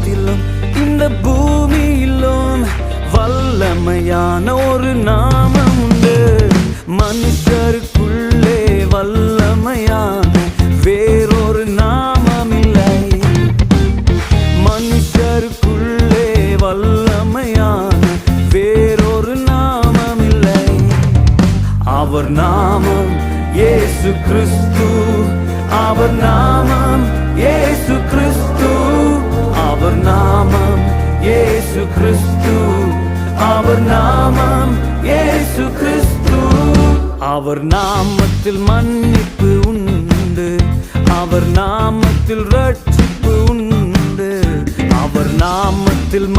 வானத்திலும் இந்த பூமியிலும் வல்லமையான ஒரு நாமம் உண்டு. மனுஷருக்குள்ளே வல்லமையான வேறொரு நாமம் இல்லை. மனுஷருக்குள்ளே வல்லமையான வேறொரு நாமம் இல்லை. அவர் நாமம் இயேசு கிறிஸ்து. அவர் நாமம் இயேசு கிறிஸ்து. அவர் நாமம் இயேசு கிறிஸ்து. அவர் நாமம் இயேசு கிறிஸ்து. அவர் நாமத்தில் மன்னிப்பு உண்டு. அவர் நாமத்தில் ரட்சிப்பு உண்டு. அவர் நாமத்தில்